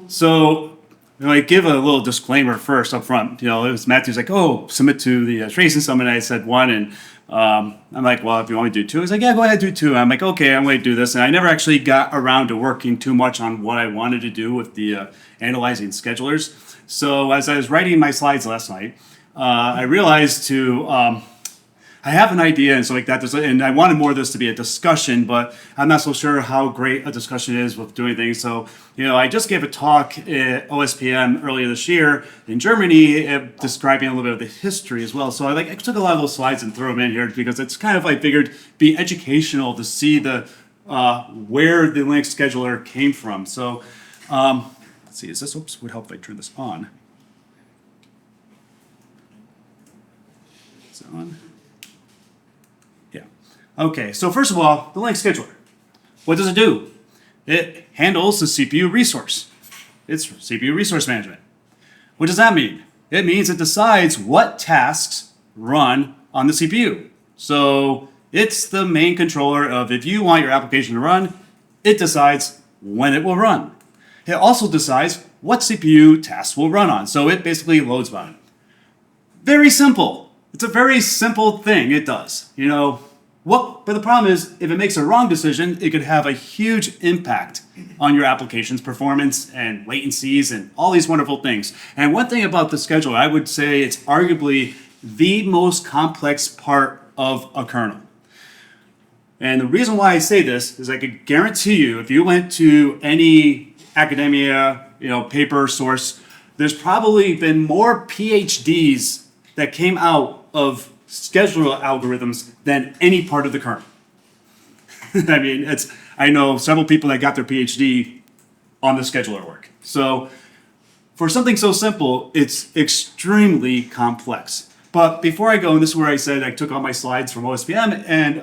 So, I give a little disclaimer first up front. It was Matthew's like, oh, submit to the Tracing Summit. I said one, and I'm like, well, if you want me to do two, he's like, yeah, go ahead, do two. I'm like, okay, I'm going to do this. And I never actually got around to working too much on what I wanted to do with the analyzing schedulers. So as I was writing my slides last night, I realized I have an idea and stuff like that, and I wanted more of this to be a discussion, but I'm not so sure how great a discussion is with doing things. So, I just gave a talk at OSPM earlier this year in Germany, describing a little bit of the history as well. So I took a lot of those slides and threw them in here because it's kind of, I figured, be educational to see the where the Linux scheduler came from. So let's see, would help if I turn this on. Is it on? Yeah. Okay, so first of all, the Linux scheduler. What does it do? It handles the CPU resource. It's CPU resource management. What does that mean? It means it decides what tasks run on the CPU. So it's the main controller of if you want your application to run, it decides when it will run. It also decides what CPU tasks will run on. So it basically loads on it. Very simple. It's a very simple thing it does. But the problem is, if it makes a wrong decision, it could have a huge impact on your application's performance and latencies and all these wonderful things. And one thing about the scheduler, I would say it's arguably the most complex part of a kernel. And the reason why I say this is I could guarantee you, if you went to any academia, paper source, there's probably been more PhDs that came out of scheduler algorithms than any part of the kernel. I know several people that got their PhD on the scheduler work. So for something so simple, it's extremely complex. But before I go, and this is where I said I took all my slides from OSPM, and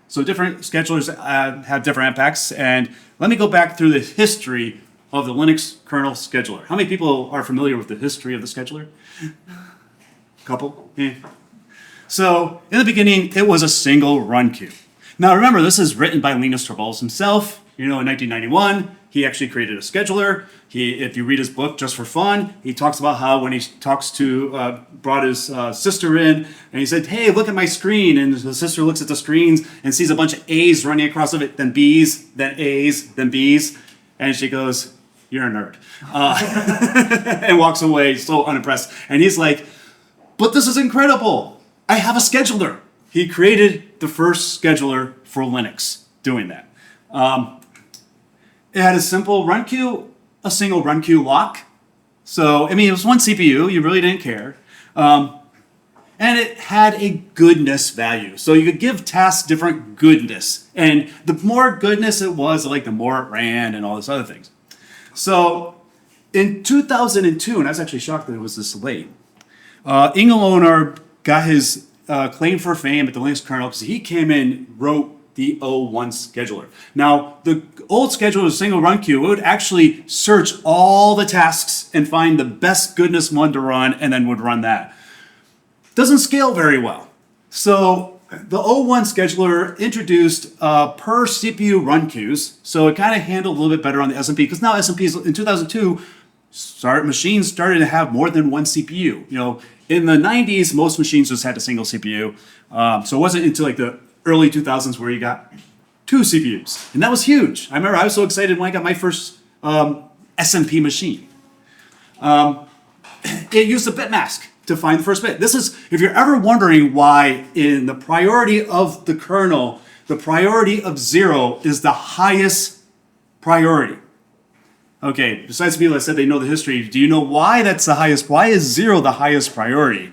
so different schedulers have different impacts. And let me go back through the history of the Linux kernel scheduler. How many people are familiar with the history of the scheduler? Couple? Yeah. So in the beginning, it was a single run queue. Now remember, this is written by Linus Torvalds himself. In 1991, he actually created a scheduler. If you read his book just for fun, he talks about how when he brought his sister in, and he said, hey, look at my screen. And the sister looks at the screens and sees a bunch of A's running across of it, then B's, then A's, then B's. And she goes, you're a nerd. And walks away so unimpressed. And he's like, but this is incredible. I have a scheduler. He created the first scheduler for Linux doing that. It had a simple run queue, a single run queue lock. So, it was one CPU. You really didn't care. And it had a goodness value. So you could give tasks different goodness. And the more goodness it was, the more it ran and all these other things. So in 2002, and I was actually shocked that it was this late, Ingo Ohner got his claim for fame at the Linux kernel because he came in, wrote the O1 scheduler. Now, the old scheduler was a single run queue. It would actually search all the tasks and find the best goodness one to run and then would run that. Doesn't scale very well. So the O1 scheduler introduced per CPU run queues. So it kind of handled a little bit better on the SMP because now SMPs in 2002, machines started to have more than one CPU. In the 90s, most machines just had a single CPU. So it wasn't until the early 2000s where you got two CPUs. And that was huge. I remember I was so excited when I got my first SMP machine. It used a bit mask to find the first bit. This is, if you're ever wondering why in the priority of the kernel, the priority of 0 is the highest priority. Okay, besides the people that said they know the history, do you know why that's the highest? Why is 0 the highest priority?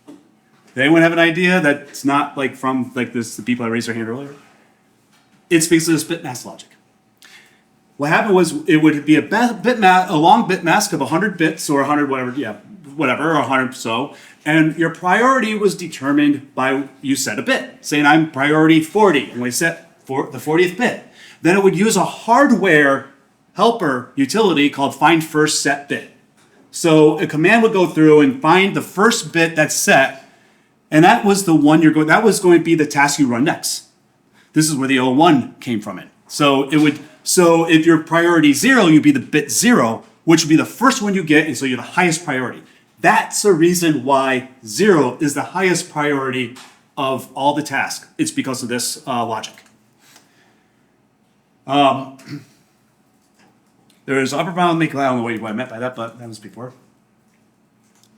Does anyone have an idea that's not from the people that raised their hand earlier? It's because of this bit mask logic. What happened was it would be a long bit mask of 100 bits or 100 whatever, or 100 so, and your priority was determined by you set a bit, saying I'm priority 40, and we set for the 40th bit. Then it would use a hardware helper utility called find first set bit. So a command would go through and find the first bit that's set, and that was the one that was going to be the task you run next. This is where the O1 came from it. So it would So if your priority 0, you'd be the bit 0, which would be the first one you get, and so you're the highest priority. That's the reason why 0 is the highest priority of all the tasks. It's because of this logic. There's upper bound, make, I don't know what I meant by that, but that was before.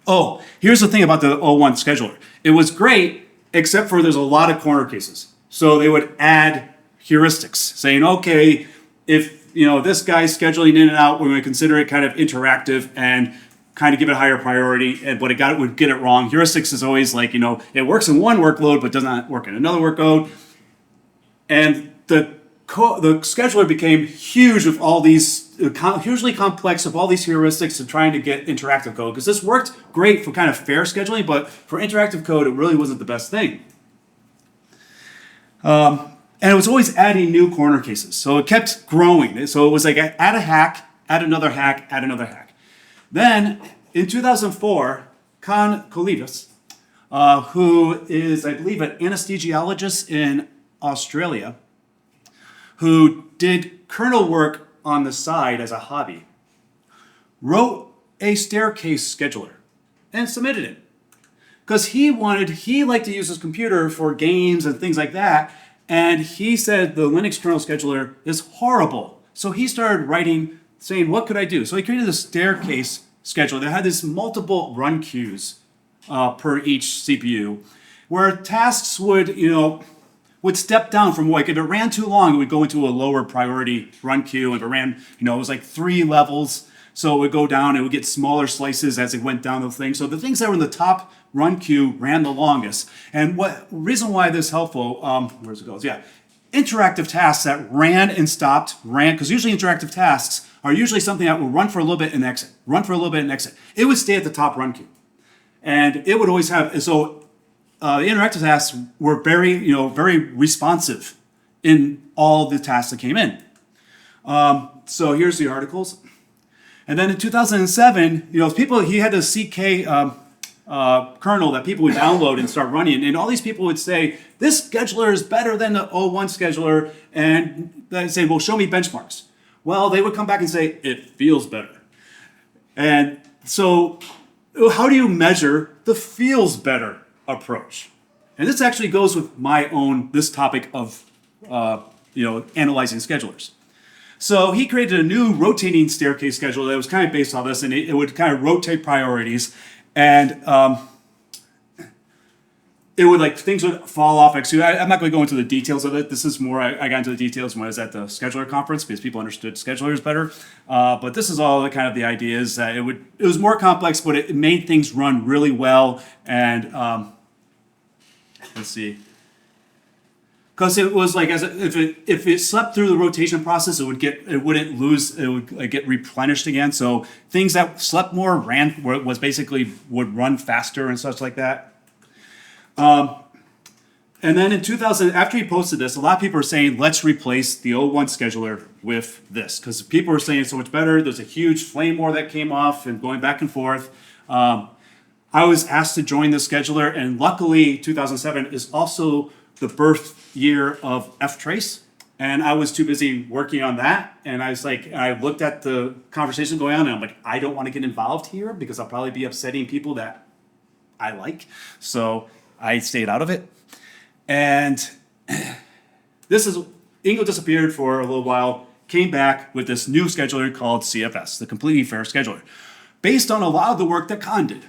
Oh, here's the thing about the O1 scheduler. It was great, except for there's a lot of corner cases. So they would add heuristics, saying, okay, if this guy's scheduling in and out, we're going to consider it kind of interactive and kind of give it a higher priority, but it would get it wrong. Heuristics is always like, it works in one workload, but does not work in another workload. And the scheduler became huge with all these, hugely complex with all these heuristics and trying to get interactive code. Because this worked great for kind of fair scheduling, but for interactive code, it really wasn't the best thing. And it was always adding new corner cases. So it kept growing. So it was like add a hack, add another hack, add another hack. Then in 2004, Con Colivas, who is, I believe, an anesthesiologist in Australia, who did kernel work on the side as a hobby, wrote a staircase scheduler and submitted it. Because he liked to use his computer for games and things like that, and he said the Linux kernel scheduler is horrible. So he started writing, saying, what could I do? So he created a staircase scheduler that had this multiple run queues per each CPU, where tasks would step down from if it ran too long, it would go into a lower priority run queue. If it ran, it was like 3 levels, so it would go down, it would get smaller slices as it went down the thing. So the things that were in the top run queue ran the longest. And reason why this is helpful, where's it goes? Yeah. Interactive tasks that ran and stopped, because usually interactive tasks are usually something that will run for a little bit and exit, run for a little bit and exit. It would stay at the top run queue. And it would always have, the interactive tasks were very, very responsive in all the tasks that came in. So here's the articles. And then in 2007, he had a CK kernel that people would download and start running. And all these people would say, this scheduler is better than the O1 scheduler. And they'd say, well, show me benchmarks. Well, they would come back and say, it feels better. And so how do you measure the feels better approach? And this actually goes with this topic of, analyzing schedulers. So he created a new rotating staircase scheduler that was kind of based on this, and it would kind of rotate priorities, and it would things would fall off. Actually, I'm not going to go into the details of it. This is more, I got into the details when I was at the scheduler conference because people understood schedulers better. But this is all kind of the ideas that it was more complex, but it made things run really well. And let's see. Because it was if it slept through the rotation process, it would get replenished again. So things that slept more would run faster and such like that. And then in 2000, after he posted this, a lot of people are saying, let's replace the O1 scheduler with this. Because people are saying it's so much better. There's a huge flame war that came off and going back and forth. I was asked to join the scheduler, and luckily 2007 is also the birth year of ftrace, and I was too busy working on that, and I looked at the conversation going on, and I'm like, I don't want to get involved here because I'll probably be upsetting people that I like, so I stayed out of it. And Ingo disappeared for a little while, came back with this new scheduler called CFS, the Completely Fair Scheduler, based on a lot of the work that Khan did.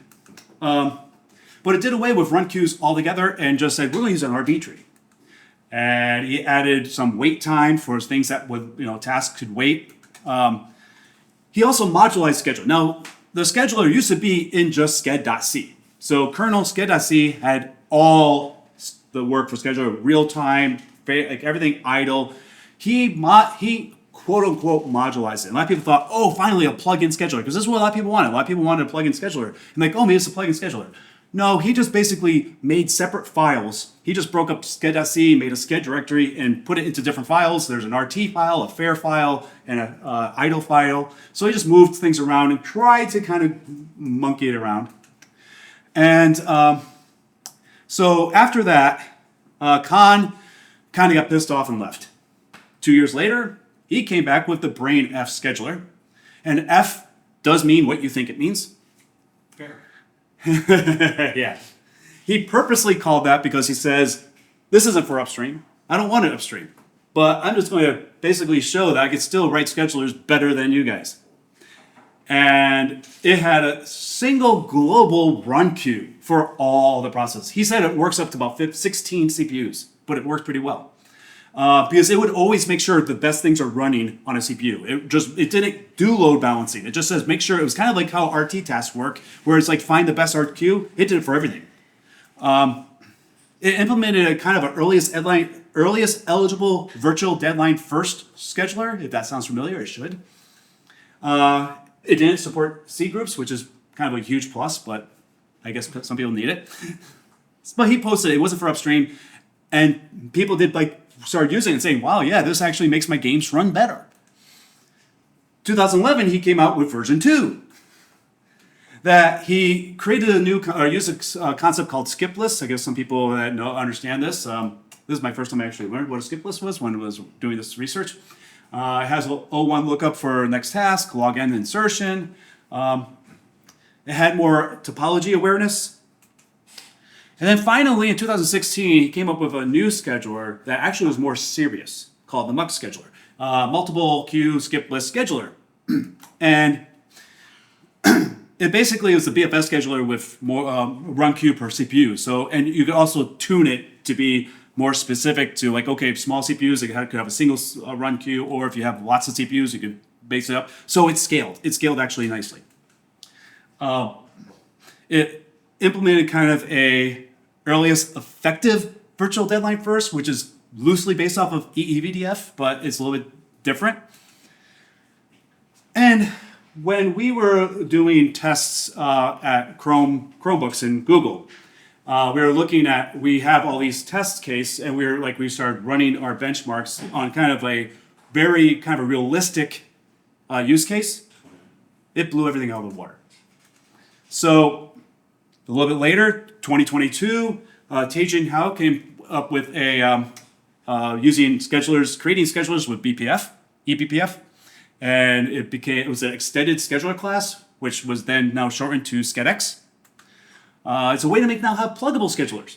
But it did away with run queues altogether and just said, we're going to use an RB tree. And he added some wait time for things that tasks could wait. He also modularized schedule. Now, the scheduler used to be in just sched.c. So kernel sched.c had all the work for scheduler, real time, everything idle. He quote unquote modularized it. A lot of people thought, oh, finally a plug-in scheduler, because this is what a lot of people wanted. A lot of people wanted a plug-in scheduler. And maybe it's a plug-in scheduler. No, he just basically made separate files. He just broke up sched.c, made a sched directory, and put it into different files. There's an RT file, a fair file, and an idle file. So he just moved things around and tried to kind of monkey it around. And so after that, Khan kind of got pissed off and left. 2 years later, he came back with the brain F scheduler. And F does mean what you think it means. Fair. Yeah. He purposely called that because he says, this isn't for upstream. I don't want it upstream. But I'm just going to basically show that I could still write schedulers better than you guys. And it had a single global run queue for all the processes. He said it works up to about 16 CPUs, but it works pretty well. Because it would always make sure the best things are running on a CPU. It didn't do load balancing. It just says make sure. It was kind of like how RT tasks work, where it's like find the best RQ. It did it for everything. It implemented a kind of an earliest eligible virtual deadline first scheduler. If that sounds familiar, it should. It didn't support C groups, which is kind of a huge plus, but I guess some people need it. But he posted it wasn't for upstream, and people started using it and saying, wow, yeah, this actually makes my games run better. 2011, he came out with version 2. That he created used a concept called skip lists. I guess some people that understand this. This is my first time I actually learned what a skip list was when I was doing this research. It has a O1 lookup for next task, log n insertion. It had more topology awareness. And then finally, in 2016, he came up with a new scheduler that actually was more serious, called the MUX scheduler, multiple queue skip list scheduler. And it basically was the BFS scheduler with more run queue per CPU. And you could also tune it to be more specific to like, okay, small CPUs, it could have a single run queue, or if you have lots of CPUs, you could base it up. So it scaled. It scaled actually nicely. It implemented kind of a earliest effective virtual deadline first, which is loosely based off of EEVDF, but it's a little bit different. And when we were doing tests at Chromebooks and Google, we were looking at, we have all these test cases, and we started running our benchmarks on kind of a very kind of a realistic use case. It blew everything out of the water. So a little bit later, 2022, Taejin Hao came up with a creating schedulers with eBPF, and it was an extended scheduler class, which was then now shortened to SCEDX. It's a way to now have pluggable schedulers,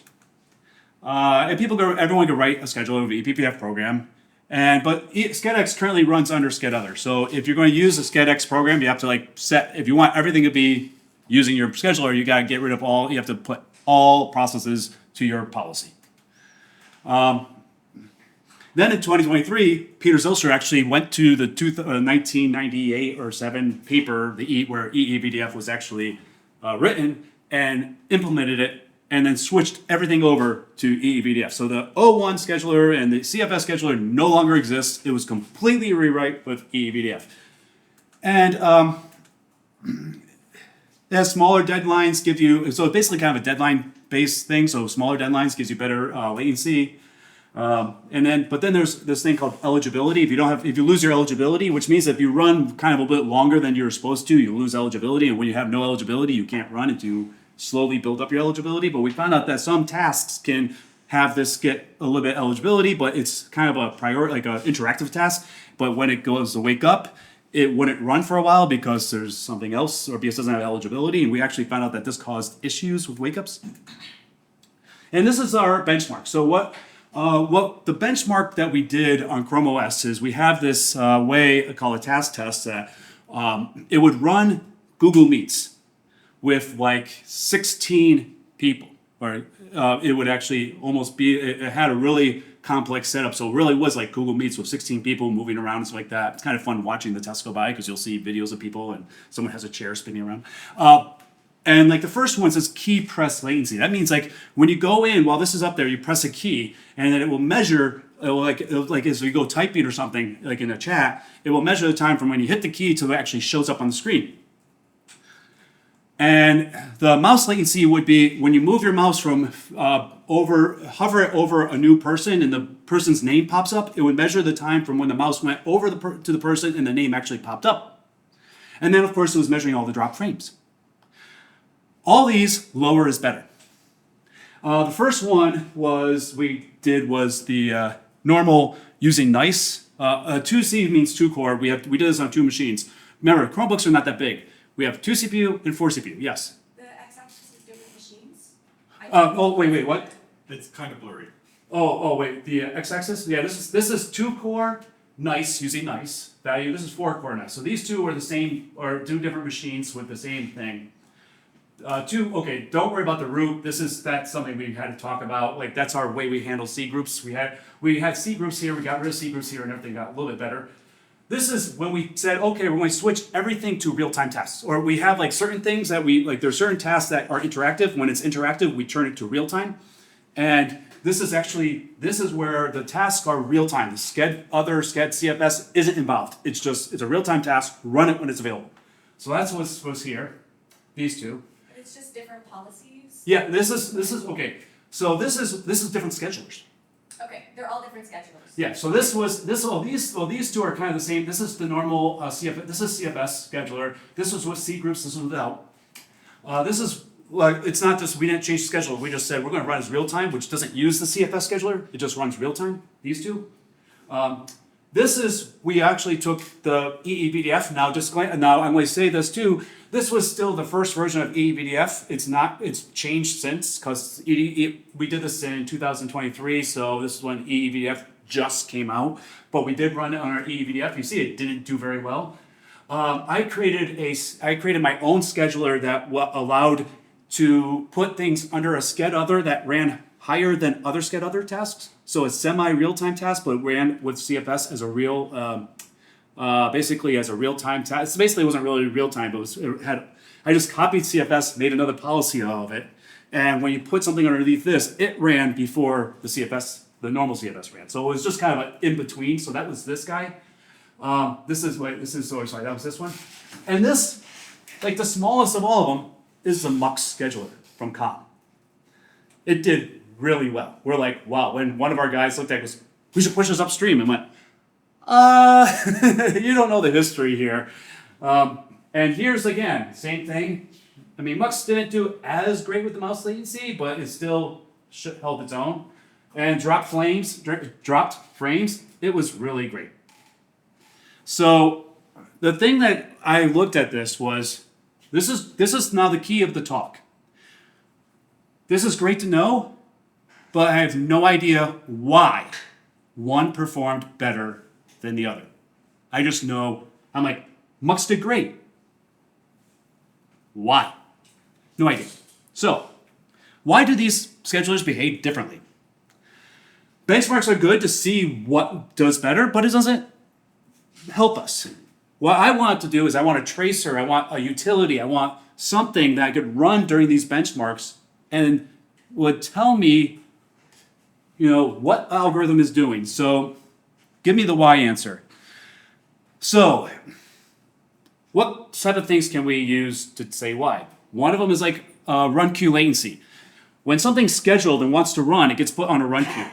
and everyone can write a scheduler with an eBPF program. But SCEDX currently runs under SCEDother. So if you're going to use a SCEDX program, you have to set, if you want everything to be using your scheduler, you got to get rid of you have to put all processes to your policy. Then in 2023, Peter Zilstra actually went to the 1998 or 7 paper, where EEVDF was actually written, and implemented it, and then switched everything over to EEVDF. So the O1 scheduler and the CFS scheduler no longer exists. It was completely rewrite with EEVDF. And it has smaller deadlines, so it's basically kind of a deadline-based thing. So smaller deadlines gives you better latency. But then there's this thing called eligibility. If you lose your eligibility, which means if you run kind of a bit longer than you're supposed to, you lose eligibility. And when you have no eligibility, you can't run until you slowly build up your eligibility. But we found out that some tasks can have this get a little bit eligibility, but it's kind of a like an interactive task. But when it goes to wake up, it wouldn't run for a while because there's something else, or BS doesn't have eligibility. And we actually found out that this caused issues with wake-ups. And this is our benchmark. So what the benchmark that we did on Chrome OS is we have this way called a task test that it would run Google Meets with like 16 people, or it would actually almost be, it had a really complex setup. So it really was like Google Meets with 16 people moving around and stuff like that. It's kind of fun watching the tests go by because you'll see videos of people and someone has a chair spinning around. And like the first one says key press latency. That means like when you go in, while this is up there, you press a key and then it will measure, like as you go typing or something, like in a chat, it will measure the time from when you hit the key till it actually shows up on the screen. And the mouse latency would be when you move your mouse from hover it over a new person and the person's name pops up, it would measure the time from when the mouse went over to the person and the name actually popped up. And then of course it was measuring all the drop frames. All these, lower is better. The first one was the normal using nice 2C means 2 core. We did this on 2 machines. Remember, Chromebooks are not that big. We have 2 CPU and 4 CPU. Yes. The x-axis is different machines? Wait, what? It's kind of blurry. Wait, the x-axis? Yeah, this is 2 core nice, using nice value. This is 4 core nice. So these two are the same, or 2 different machines with the same thing. Okay, don't worry about the root. That's something we had to talk about. Like, that's our way we handle C groups. We had C groups here, we got rid of C groups here, and everything got a little bit better. This is when we said, okay, we're going to switch everything to real-time tasks. Or we have like certain things that there's certain tasks that are interactive. When it's interactive, we turn it to real-time. And this is where the tasks are real-time. The sched CFS isn't involved. It's a real-time task. Run it when it's available. So that's what's here. These two. But it's just different policies? Yeah, this is okay. So this is different schedulers. Okay, they're all different schedulers. Yeah, so these two are kind of the same. This is the normal CFS. This is CFS scheduler. This was with C groups. This was without. This is like, it's not just we didn't change the schedule. We just said we're going to run as real time, which doesn't use the CFS scheduler. It just runs real time. These two. We actually took the EEBDF. Now I'm going to say this too. This was still the first version of EEBDF. It's changed since, because we did this in 2023, so this is when EEBDF just came out. But we did run it on our EEBDF. You see, it didn't do very well. I created my own scheduler that allowed to put things under a sched other that ran higher than other sched other tasks. So it's semi-real-time task, but it ran with CFS as a real, basically as a real-time task. Basically, it wasn't really real-time, but I just copied CFS, made another policy out of it, and when you put something underneath this, it ran before the normal CFS ran. So it was just kind of an in-between. So that was this guy. That was this one. And this, like the smallest of all of them, is the Mux scheduler from Com. It did really well. We're like, wow. When one of our guys looked at it, goes, we should push this upstream, and went, you don't know the history here. And here's again, same thing. I mean, Mux didn't do as great with the mouse latency, but it still held its own. And dropped frames. It was really great. So the thing that I looked at this was, this is now the key of the talk. This is great to know, but I have no idea why one performed better than the other. I just know, I'm like, Mux did great. Why? No idea. So, why do these schedulers behave differently? Benchmarks are good to see what does better, but it doesn't help us. What I want to do is I want a tracer, I want a utility, I want something that I could run during these benchmarks and would tell me, what algorithm is doing. So give me the why answer. So what type of things can we use to say why? One of them is like run queue latency. When something's scheduled and wants to run, it gets put on a run queue,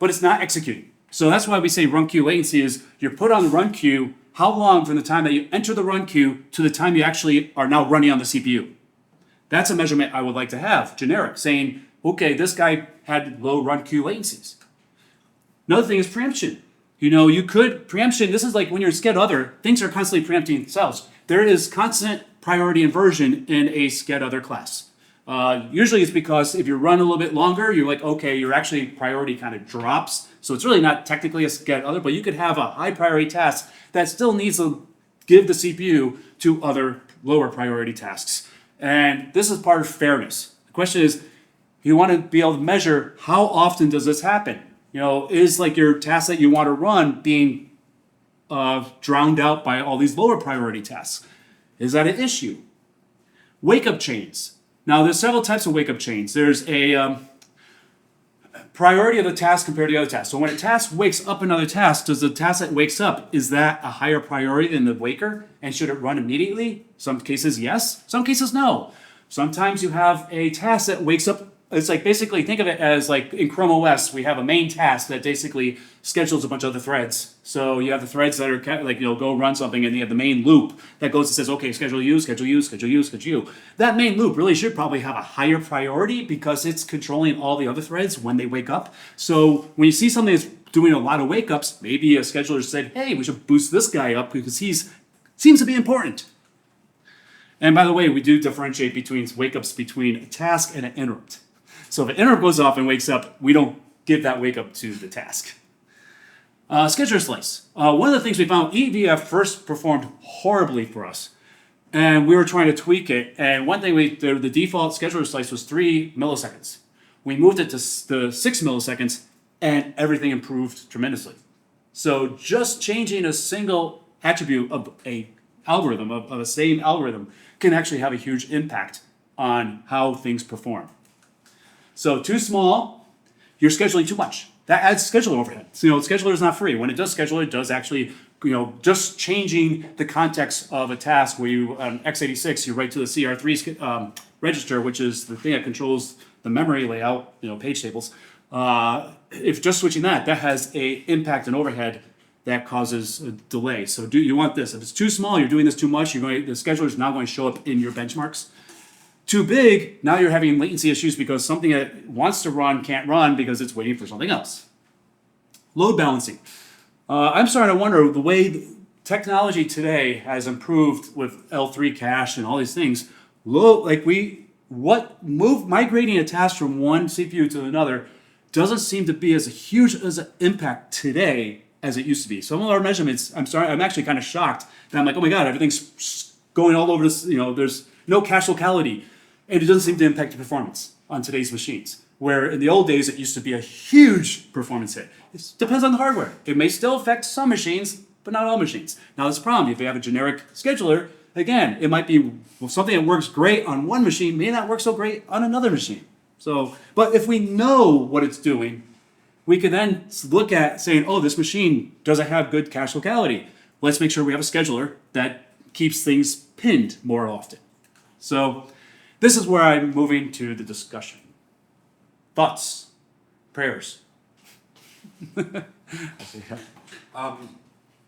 but it's not executing. So that's why we say run queue latency is you're put on the run queue how long from the time that you enter the run queue to the time you actually are now running on the CPU. That's a measurement I would like to have, generic, saying, okay, this guy had low run queue latencies. Another thing is preemption. Preemption, this is like when you're in sched other, things are constantly preempting themselves. There is constant priority inversion in a sched other class. Usually it's because if you run a little bit longer, you're like, okay, your actually priority kind of drops. So it's really not technically a sched other, but you could have a high priority task that still needs to give the CPU to other lower priority tasks. And this is part of fairness. The question is, you want to be able to measure how often does this happen? Is like your task that you want to run being drowned out by all these lower priority tasks? Is that an issue? Wake-up chains. Now, there's several types of wake-up chains. There's a priority of the task compared to the other task. So when a task wakes up another task, does the task that wakes up, is that a higher priority than the waker? And should it run immediately? Some cases, yes. Some cases, no. Sometimes you have a task that wakes up. It's like basically think of it as like in Chrome OS, we have a main task that basically schedules a bunch of other threads. So you have the threads that are like, go run something, and you have the main loop that goes and says, okay, schedule you, schedule you, schedule you, schedule you. That main loop really should probably have a higher priority because it's controlling all the other threads when they wake up. So when you see something that's doing a lot of wake ups, maybe a scheduler said, hey, we should boost this guy up because he's seems to be important. And by the way, we do differentiate between wake ups between a task and an interrupt. So if an interrupt goes off and wakes up, we don't give that wake up to the task. Scheduler slice. One of the things we found, EVF first performed horribly for us. And we were trying to tweak it. And one thing, the default scheduler slice was 3 milliseconds. We moved it to 6 milliseconds, and everything improved tremendously. So just changing a single attribute of a algorithm, of the same algorithm, can actually have a huge impact on how things perform. So too small, you're scheduling too much. That adds scheduler overhead. So, scheduler is not free. When it does schedule, it does actually, just changing the context of a task where you, on x86, you write to the CR3 register, which is the thing that controls the memory layout, page tables. If just switching that has a impact and overhead that causes a delay. So you want this. If it's too small, you're doing this too much, the scheduler is now going to show up in your benchmarks. Too big, now you're having latency issues because something that wants to run can't run because it's waiting for something else. Load balancing. I'm starting to wonder the way technology today has improved with L3 cache and all these things. Migrating a task from one CPU to another doesn't seem to be as huge as an impact today as it used to be. Some of our measurements, I'm actually kind of shocked that I'm like, oh my God, everything's going all over this, there's no cache locality. And it doesn't seem to impact the performance on today's machines. Where in the old days, it used to be a huge performance hit. It depends on the hardware. It may still affect some machines, but not all machines. Now, that's a problem. If you have a generic scheduler, again, it might be something that works great on one machine, may not work so great on another machine. But if we know what it's doing, we can then look at saying, oh, this machine doesn't have good cache locality. Let's make sure we have a scheduler that keeps things pinned more often. So this is where I'm moving to the discussion. Thoughts? Prayers?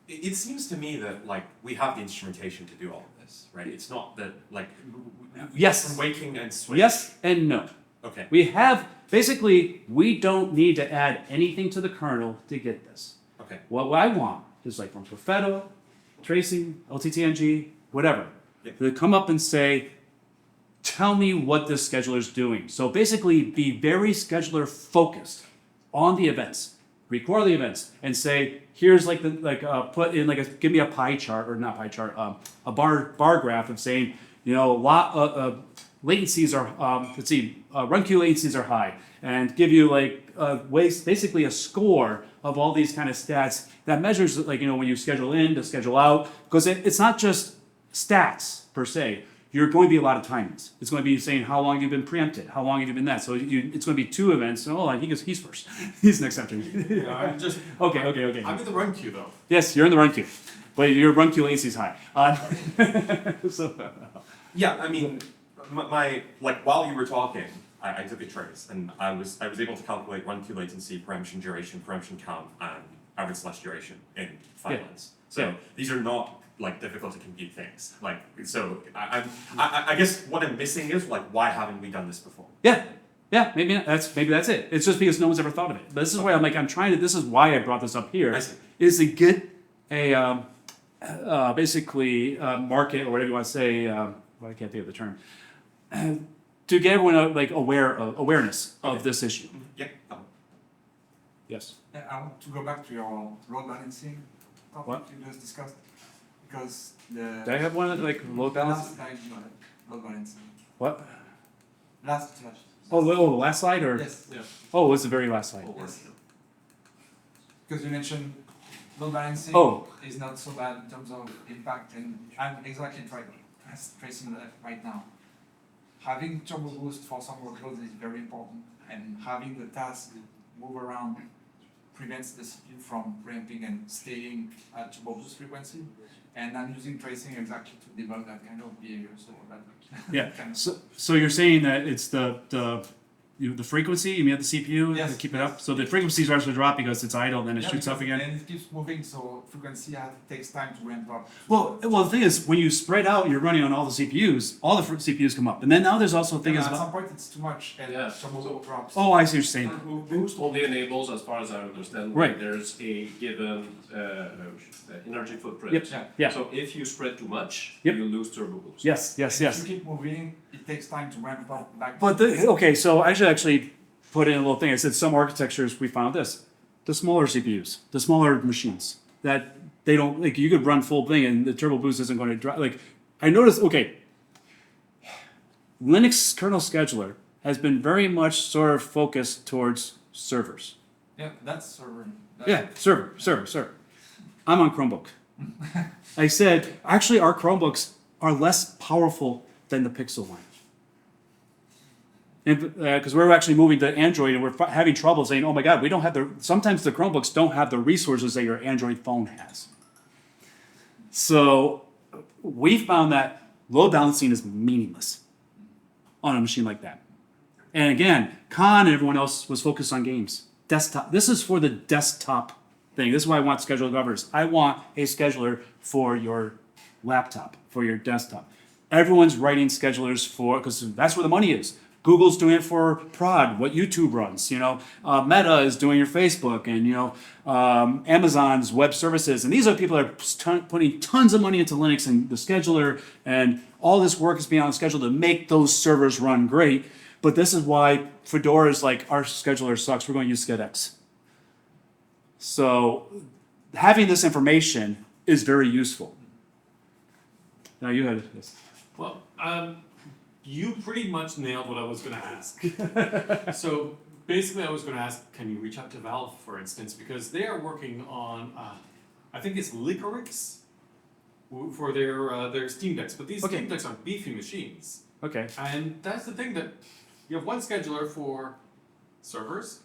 It seems to me that we have the instrumentation to do all of this, right? It's not that Yes. from waking and switch. Yes and no. Okay. We don't need to add anything to the kernel to get this. Okay. What I want is from Profeto, tracing, LTTNG, whatever. Yeah. To come up and say, tell me what this scheduler is doing. So basically be very scheduler focused on the events, record the events, and say, here's put in give me a pie chart, or not pie chart, a bar graph of saying, latencies are, run queue latencies are high, and give you basically a score of all these kind of stats that measures when you schedule in to schedule out, because it's not just stats per se. You're going to be a lot of timings. It's going to be saying how long you've been preempted, how long have you been that. So it's going to be 2 events. He's first. He's next after me. Yeah, I'm just Okay. I'm in the run queue though. Yes, you're in the run queue, but your run queue latency is high. Yeah, I mean, my while you were talking, I took a trace, and I was able to calculate run queue latency, preemption duration, preemption count, and average slash duration in 5 months. So these are not difficult to compute things. I guess what I'm missing is why haven't we done this before? Yeah, maybe that's it. It's just because no one's ever thought of it. But this is why this is why I brought this up here. I see. Is to get a basically market, or whatever you want to say. I can't think of the term. To get everyone awareness of this issue. Yeah. Yes. Yeah, I want to go back to your load balancing topic What? you just discussed, because the Did I have one load balance? last slide you had load balancing. What? Last slide. Oh, the last slide, or Yes. Yeah. oh, it was the very last slide. Yes. Because you mentioned load balancing is not so bad in terms of impact, and I'm exactly tracing that right now. Having turbo boost for some workloads is very important, and having the task move around prevents the CPU from ramping and staying at turbo boost frequency. And I'm using tracing exactly to debug that kind of behavior. So that Yeah. So you're saying that it's the the frequency, you mean at the CPU Yes. to keep it up? So the frequency starts to drop because it's idle, then it shoots up again. And it keeps moving, so frequency takes time to ramp up. Well, the thing is, when you spread out, you're running on all the CPUs, all the CPUs come up. And then now there's also a thing At as well. some point it's too much and Yeah, trouble so- drops. Oh, I see what you're saying. Boost only enables, as far as I understand, Right. there's a given energy footprint. Yep. Yeah. Yeah. So if you spread too much, Yep. you lose turbo boost. Yes, yes, And yes. If you keep moving, it takes time to ramp up back. But okay, so I should actually put in a little thing. I said some architectures we found this: the smaller CPUs, the smaller machines that they don't like. You could run full thing, and the turbo boost isn't going to drive. Like I noticed. Okay, Linux kernel scheduler has been very much sort of focused towards servers. Yeah, that's server. Yeah, server. I'm on Chromebook. I said actually our Chromebooks are less powerful than the Pixel line. Because we're actually moving to Android and we're having trouble saying, oh my God, we don't have sometimes the Chromebooks don't have the resources that your Android phone has. So we found that load balancing is meaningless on a machine like that. And again, Khan and everyone else was focused on games. Desktop. This is for the desktop thing. This is why I want scheduler governors. I want a scheduler for your laptop, for your desktop. Everyone's writing schedulers because that's where the money is. Google's doing it for prod, what YouTube runs. Meta is doing your Facebook, and Amazon's web services. And these are people that are putting tons of money into Linux and the scheduler, and all this work is being on the schedule to make those servers run great. But this is why Fedora is like, our scheduler sucks. We're going to use SCEDX. So having this information is very useful. Now you had this. Well, you pretty much nailed what I was going to ask. So basically, I was going to ask, can you reach out to Valve, for instance, because they are working on, I think it's Licorix for their Steam Decks, but these Okay. Steam Decks are beefy machines, Okay. and that's the thing that you have one scheduler for servers,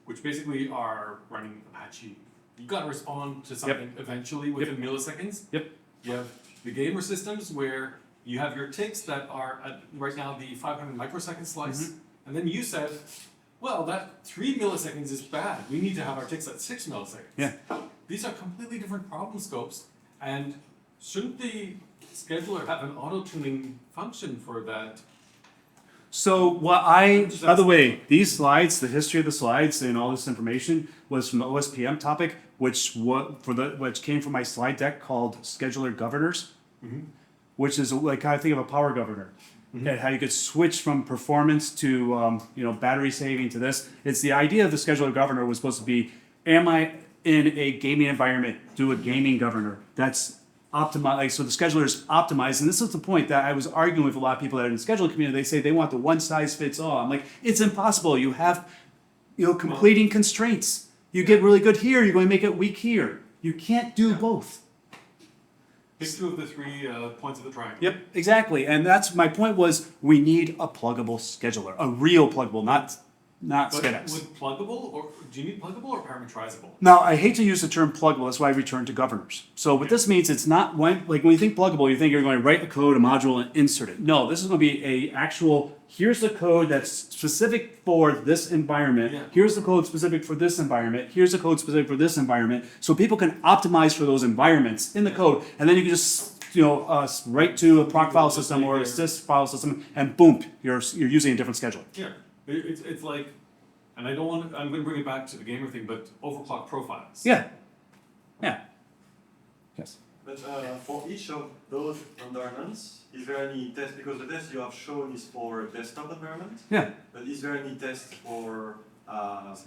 which basically are running Apache. You got to respond to something eventually within milliseconds. Yep. You have the gamer systems where you have your ticks that are at right now the 500 microsecond slice, and then you said, well, that 3 milliseconds is bad. We need to have our ticks at 6 milliseconds. Yeah. These are completely different problem scopes, and shouldn't the scheduler have an auto-tuning function for that? So by the way, these slides, the history of the slides and all this information was from the OSPM topic, which came from my slide deck called Scheduler Governors, which is like I think of a power governor. Okay, how you could switch from performance to battery saving to this. It's the idea of the scheduler governor was supposed to be, am I in a gaming environment? Do a gaming governor that's optimized, so the scheduler is optimized. And this is the point that I was arguing with a lot of people that are in the scheduling community. They say they want the one size fits all. I'm like, it's impossible. You have, completing constraints. You get really good here, you're going to make it weak here. You can't do both. Pick two of the three points of the triangle. Yep, exactly. And that's my point was we need a pluggable scheduler, a real pluggable, not But SCEDX. with pluggable, or do you need pluggable or parameterizable? Now, I hate to use the term pluggable. That's why I return to governors. So what this means, it's not when you think pluggable, you think you're going to write a code, a module, and insert it. No, this is going to be a actual, here's the code that's specific for this environment. Yeah. Here's the code specific for this environment. Here's the code specific for this environment. So people can optimize for those environments in the code. And then you can just, write to a proc file system or a sys file system, and boom, you're using a different schedule. Yeah, it's like, and I'm going to bring it back to the gamer thing, but overclock profiles. Yeah. Yeah. Yes. But for each of those environments, is there any test? Because the test you have shown is for desktop environment. Yeah. But is there any test for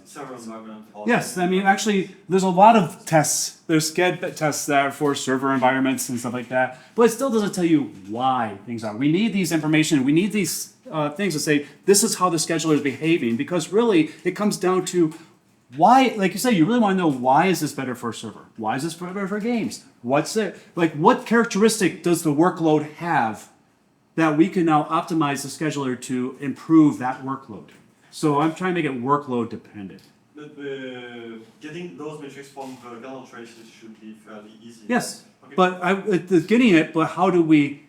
server environment? Or Yes, I mean, actually, there's a lot of tests. There's SCED tests that are for server environments and stuff like that, but it still doesn't tell you why things are. We need these information. We need these things to say, this is how the scheduler is behaving, because really, it comes down to why, like you say, you really want to know why is this better for a server? Why is this better for games? What's it? Like, what characteristic does the workload have that we can now optimize the scheduler to improve that workload? So I'm trying to make it workload dependent. But getting those metrics from the kernel traces should be fairly easy. Yes, Okay. but getting it, but how do we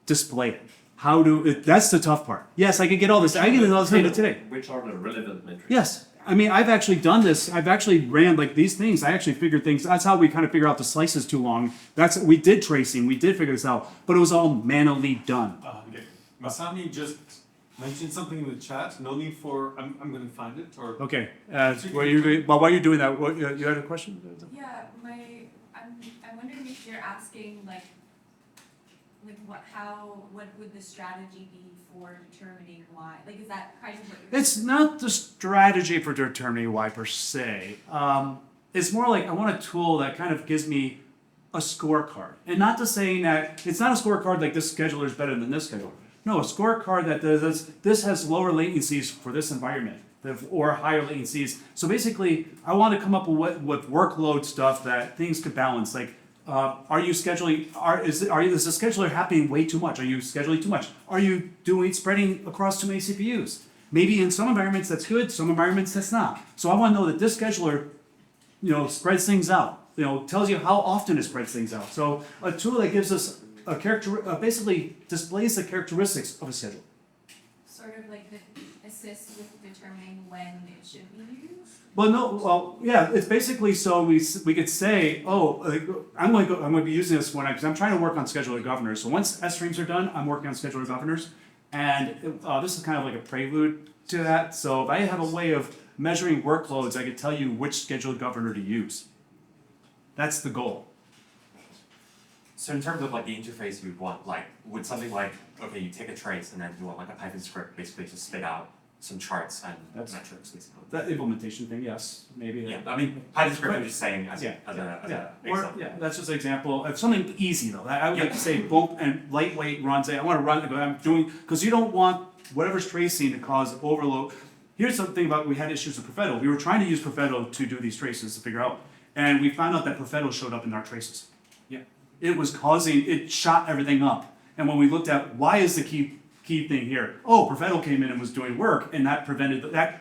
display it? That's the tough part. Yes, I could get all this. I can get all this data today. Which are the relevant metrics? Yes. I mean, I've actually done this. I've actually ran like these things. I actually figured things. That's how we kind of figure out the slices too long. We did tracing. We did figure this out, but it was all manually done. Okay. Masami just mentioned something in the chat. No need for, I'm gonna find it, or. Okay. While you're doing that, you had a question? Yeah, I'm wondering if you're asking like what would the strategy be for determining why? Like, is that kind of what you're? It's not the strategy for determining why per se. It's more like I want a tool that kind of gives me a scorecard, and not to saying that it's not a scorecard like this scheduler is better than this scheduler. No, a scorecard that does this has lower latencies for this environment or higher latencies. So basically, I want to come up with workload stuff that things could balance. Like, are you scheduling? Is the scheduler happening way too much? Are you scheduling too much? Are you spreading across too many CPUs? Maybe in some environments that's good, some environments that's not. So I want to know that this scheduler, spreads things out. Tells you how often it spreads things out. So a tool that gives us basically displays the characteristics of a schedule. Sort of like assist with determining when it should be used? Yeah, it's basically so we could say, I'm going to be using this one because I'm trying to work on scheduler governors. So once S streams are done, I'm working on scheduler governors, and this is kind of like a prelude to that. So if I have a way of measuring workloads, I could tell you which scheduler governor to use. That's the goal. So in terms of like the interface you'd want, like would something like, okay, you take a trace and then you want like a Python script basically to spit out some charts and metrics basically. That implementation thing, yes, maybe. Yeah, I mean Python script I'm just saying as an example. That's just an example of something easy though. I would like to say boom and lightweight runs. I want to run. I'm doing because you don't want whatever's tracing to cause overload. Here's something about we had issues with Perfetto. We were trying to use Perfetto to do these traces to figure out, and we found out that Perfetto showed up in our traces. Yeah, it shot everything up. And when we looked at why is the key thing here? Perfetto came in and was doing work, and that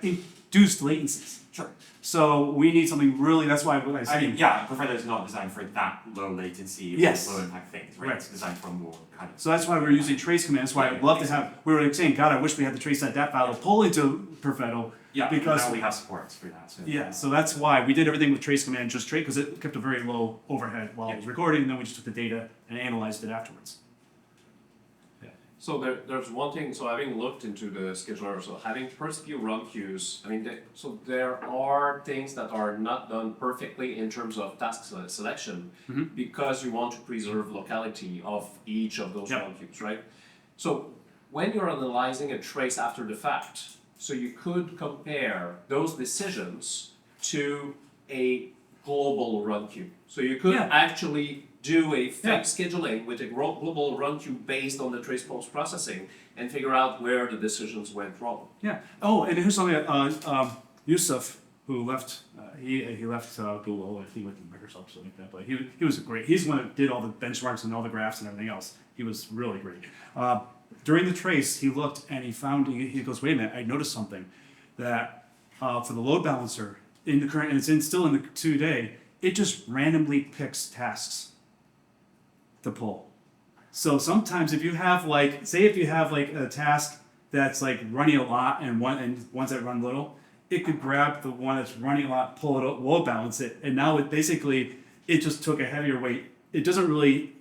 induced latencies. Sure. So we need something really. That's why I say. I mean, Perfetto is not designed for that low latency, low impact things, right? It's designed for more kind of. So that's why we're using trace commands. That's why I'd love to have. We were saying, God, I wish we had the trace that file to pull into Perfetto. Yeah, because now we have supports for that. So. Yeah, so that's why we did everything with trace command, just trace, because it kept a very low overhead while it was recording, and then we just took the data and analyzed it afterwards. So there's one thing, so having looked into the scheduler, so having per CPU run queues, I mean, so there are things that are not done perfectly in terms of task selection because you want to preserve locality of each of those run queues, right? So when you're analyzing a trace after the fact, so you could compare those decisions to a global run queue. So you could actually do a fixed scheduling with a global run queue based on the trace post processing and figure out where the decisions went wrong. Yeah. Oh, and here's something Yusuf, who left, he left Google, I think with Microsoft or something like that, but he was great. He's the one that did all the benchmarks and all the graphs and everything else. He was really great. During the trace, he looked and he goes, wait a minute, I noticed something that for the load balancer in the current, and it's still in the 2-day, it just randomly picks tasks to pull. So sometimes if you have a task that's like running a lot and ones that run little, it could grab the one that's running a lot, pull it up, load balance it, and now it just took a heavier weight. It doesn't really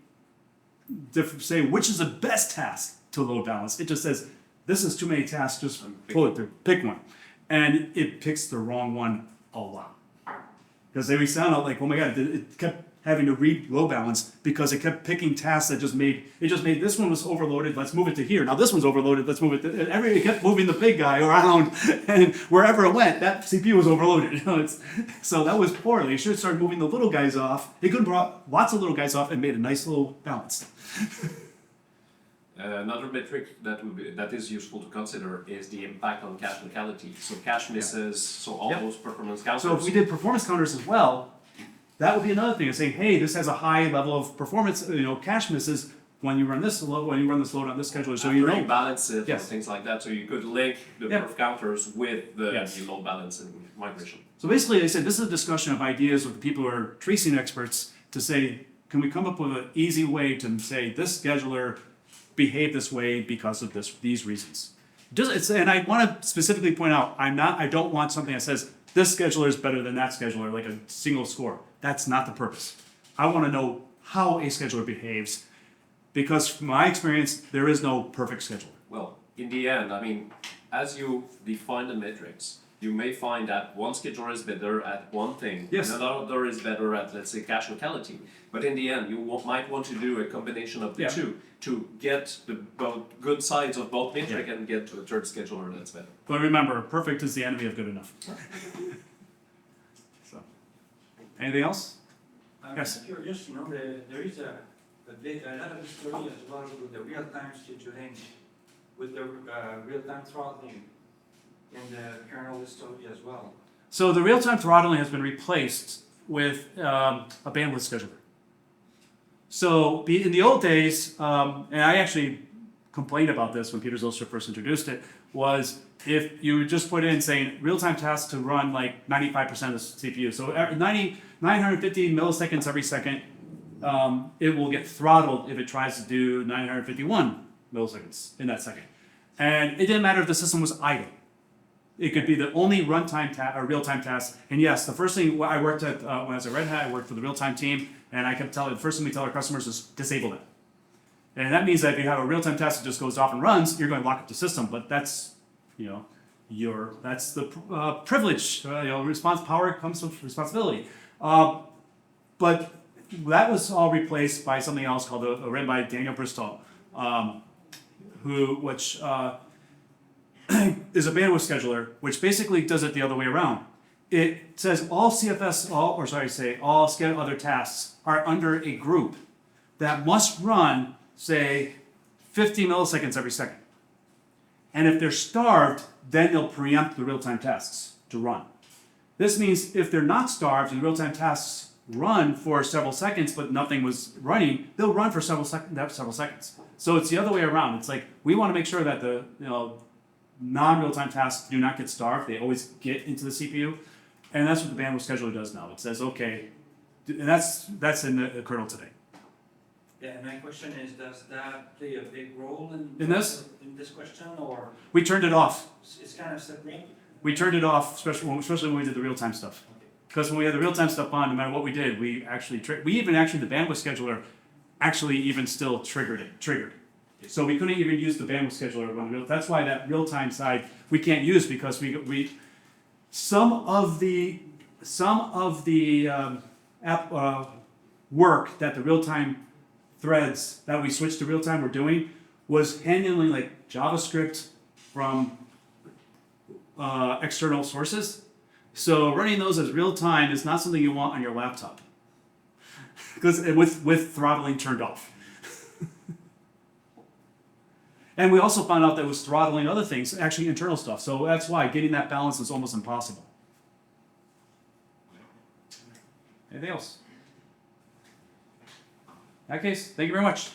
say which is the best task to load balance. It just says this is too many tasks, just pull it through, pick one. And it picks the wrong one a lot. Because they sound out like, oh my God, it kept having to read load balance because it kept picking tasks that just made this one was overloaded, let's move it to here. Now this one's overloaded, let's move it to it kept moving the big guy around, and wherever it went, that CPU was overloaded. So that was poorly. You should have started moving the little guys off. They could have brought lots of little guys off and made a nice little balance. Another metric that is useful to consider is the impact on cache locality. So cache misses, so all those performance counters. So if we did performance counters as well, that would be another thing of saying, hey, this has a high level of performance, cache misses when you run this load on this scheduler. So you balance it and things like that. So you could link the perf counters with the load balancing migration. So basically, I said this is a discussion of ideas with the people who are tracing experts to say, can we come up with an easy way to say this scheduler behave this way because of these reasons. And I want to specifically point out, I don't want something that says this scheduler is better than that scheduler, like a single score. That's not the purpose. I want to know how a scheduler behaves, because from my experience, there is no perfect scheduler. Well, in the end, I mean, as you define the metrics, you may find that one scheduler is better at one thing, Yes. and another is better at, let's say, cache locality. But in the end, you might want to do a combination of the Yeah. two to get the both good sides of both metric and get to a third scheduler that's better. But remember, perfect is the enemy of good enough. So, anything else? I'm Yes. curious, there is a lot of history as well with the real-time scheduling, with the real-time throttling in the kernel history as well. So the real-time throttling has been replaced with a bandwidth scheduler. So in the old days, and I actually complained about this when Peter Zylstra first introduced it, was if you just put in saying real-time tasks to run like 95% of the CPU, so 950 milliseconds every second, it will get throttled if it tries to do 951 milliseconds in that second. And it didn't matter if the system was idle. It could be the only runtime or real-time task. And yes, the first thing I worked at when I was at Red Hat, I worked for the real-time team, and I kept telling the first thing we tell our customers is disable that. And that means that if you have a real-time task that just goes off and runs, you're going to lock up the system. But that's, that's the privilege. Power comes with responsibility. But that was all replaced by something else called written by Daniel Bristol, which is a bandwidth scheduler, which basically does it the other way around. It says all CFS, all other tasks are under a group that must run, say, 50 milliseconds every second. And if they're starved, then they'll preempt the real-time tasks to run. This means if they're not starved and real-time tasks run for several seconds, but nothing was running, they'll run for several seconds. So it's the other way around. It's like we want to make sure that the non-real-time tasks do not get starved. They always get into the CPU. And that's what the bandwidth scheduler does now. It says, okay, and that's in the kernel today. Yeah, and my question is, does that play a big role In this? in this question, or We turned it off. it's kind of separate? We turned it off, especially when we did the real-time stuff. Because when we had the real-time stuff on, no matter what we did, we actually the bandwidth scheduler actually even still triggered. So we couldn't even use the bandwidth scheduler that's why that real-time side we can't use, because some of the work that the real-time threads that we switched to real-time were doing was handling like JavaScript from external sources. So running those as real-time is not something you want on your laptop, because with throttling turned off. And we also found out that it was throttling other things, actually internal stuff. So that's why getting that balance is almost impossible. Anything else? In that case, thank you very much.